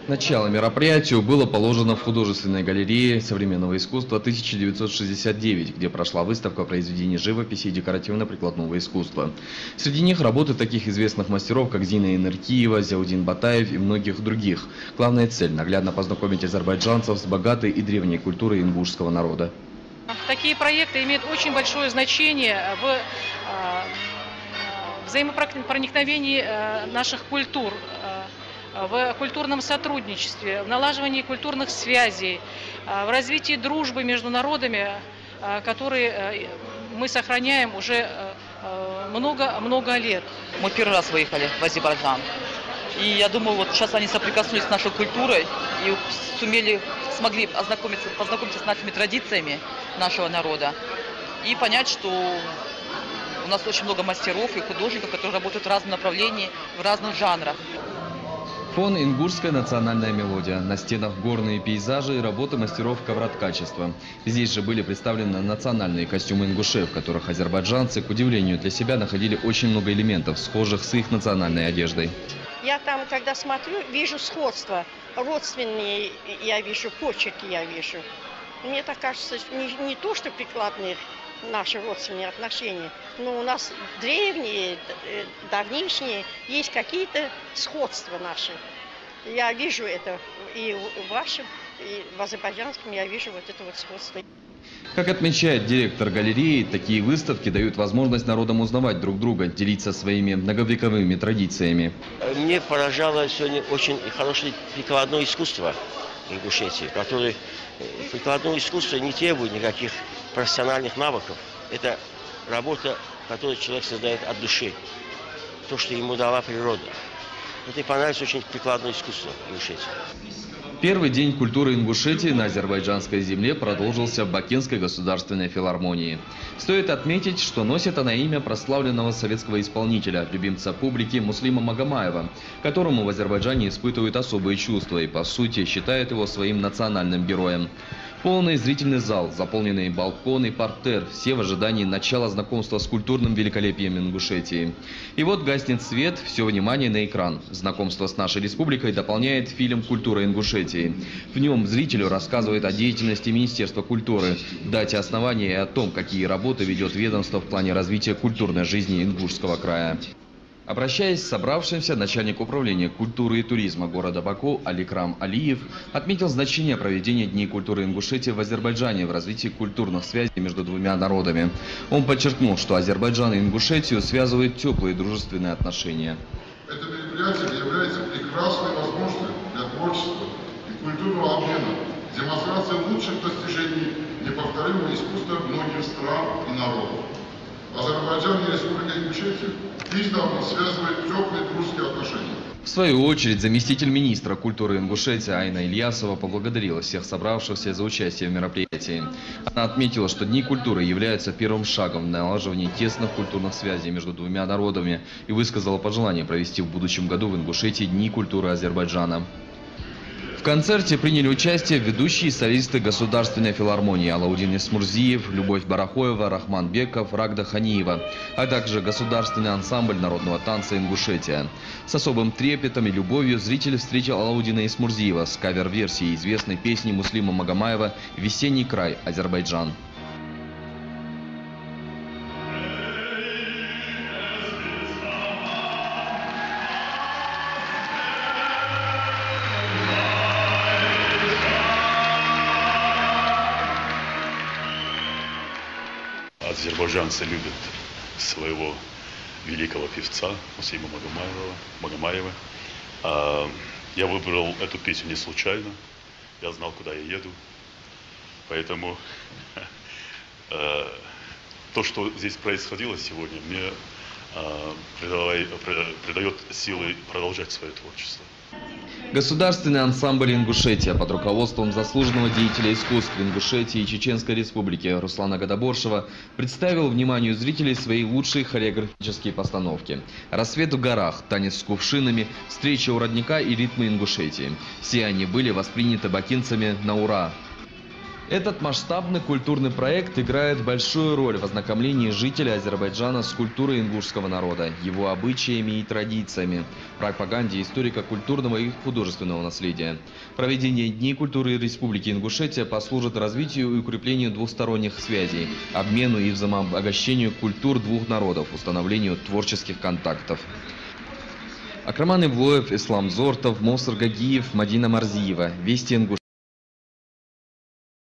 Начало мероприятию было положено в художественной галерее современного искусства 1969, где прошла выставка произведений живописи и декоративно-прикладного искусства. Среди них работы таких известных мастеров, как Зина Энеркиева, Зиаудин Батаев и многих других. Главная цель – наглядно познакомить азербайджанцев с богатой и древней культурой ингушского народа. Такие проекты имеют очень большое значение в взаимопроникновении наших культур, в культурном сотрудничестве, в налаживании культурных связей, в развитии дружбы между народами, которые мы сохраняем уже много лет. Мы первый раз выехали в Азербайджан. И я думаю, вот сейчас они соприкоснулись с нашей культурой и смогли познакомиться с нашими традициями нашего народа. И понять, что у нас очень много мастеров и художников, которые работают в разном направлении, в разных жанрах. Фон – ингушская национальная мелодия. На стенах горные пейзажи и работы мастеров ковроткачества. Здесь же были представлены национальные костюмы ингушей, в которых азербайджанцы, к удивлению для себя, находили очень много элементов, схожих с их национальной одеждой. Я там, когда смотрю, вижу сходство. Родственные я вижу, почерки я вижу. Мне так кажется, не то, что прикладные наши родственные отношения, но у нас древние, давнишние, есть какие-то сходства наши. Я вижу это и в вашем, и в азербайджанском я вижу вот это вот сходство. Как отмечает директор галереи, такие выставки дают возможность народам узнавать друг друга, делиться своими многовековыми традициями. Мне поражало сегодня очень хорошее прикладное искусство Ингушетии, которое прикладное искусство не требует никаких профессиональных навыков. Это работа, которую человек создает от души. То, что ему дала природа. Мне понравилось очень прикладное искусство Ингушетии. Первый день культуры Ингушетии на азербайджанской земле продолжился в Бакинской государственной филармонии. Стоит отметить, что носит она имя прославленного советского исполнителя, любимца публики Муслима Магомаева, которому в Азербайджане испытывают особые чувства и, по сути, считают его своим национальным героем. Полный зрительный зал, заполненные балконы, партер – все в ожидании начала знакомства с культурным великолепием Ингушетии. И вот гаснет свет, все внимание на экран. Знакомство с нашей республикой дополняет фильм «Культура Ингушетии». В нем зрителю рассказывает о деятельности Министерства культуры, дате основания и о том, какие работы ведет ведомство в плане развития культурной жизни Ингушского края. Обращаясь к собравшимся, начальник управления культуры и туризма города Баку Аликрам Алиев отметил значение проведения Дней культуры Ингушетии в Азербайджане в развитии культурных связей между двумя народами. Он подчеркнул, что Азербайджан и Ингушетию связывают теплые дружественные отношения. Это мероприятие является прекрасной возможностью для творчества и культурного обмена, демонстрации лучших достижений неповторимого искусства многих стран и народов. Азербайджан и Республика Ингушетия издавна связывают теплые дружеские отношения. В свою очередь, заместитель министра культуры Ингушетии Айна Ильясова поблагодарила всех собравшихся за участие в мероприятии. Она отметила, что Дни культуры являются первым шагом в налаживании тесных культурных связей между двумя народами и высказала пожелание провести в будущем году в Ингушетии Дни культуры Азербайджана. В концерте приняли участие ведущие солисты Государственной филармонии Алаудин Эсмурзиев, Любовь Барахоева, Рахман Беков, Рагда Ханиева, а также Государственный ансамбль народного танца «Ингушетия». С особым трепетом и любовью зритель встретил Алаудина Эсмурзиева с кавер-версией известной песни Муслима Магомаева «Весенний край, Азербайджан». Азербайджанцы любят своего великого певца Муслима Магомаева. Я выбрал эту песню не случайно. Я знал, куда я еду. Поэтому то, что здесь происходило сегодня, мне придает силы продолжать свое творчество. Государственный ансамбль «Ингушетия» под руководством заслуженного деятеля искусств Ингушетии и Чеченской Республики Руслана Гадаборшева представил вниманию зрителей свои лучшие хореографические постановки. «Рассвет в горах», «Танец с кувшинами», «Встреча у родника» и «Ритмы Ингушетии». Все они были восприняты бакинцами на ура. Этот масштабный культурный проект играет большую роль в ознакомлении жителей Азербайджана с культурой ингушского народа, его обычаями и традициями, пропаганде историко-культурного и художественного наследия. Проведение Дней культуры Республики Ингушетия послужит развитию и укреплению двусторонних связей, обмену и взаимообогащению культур двух народов, установлению творческих контактов. Акраман Ивлоев, Ислам Зортов, Мосыр Гагиев, Мадина Марзиева. Вести Ингушетия.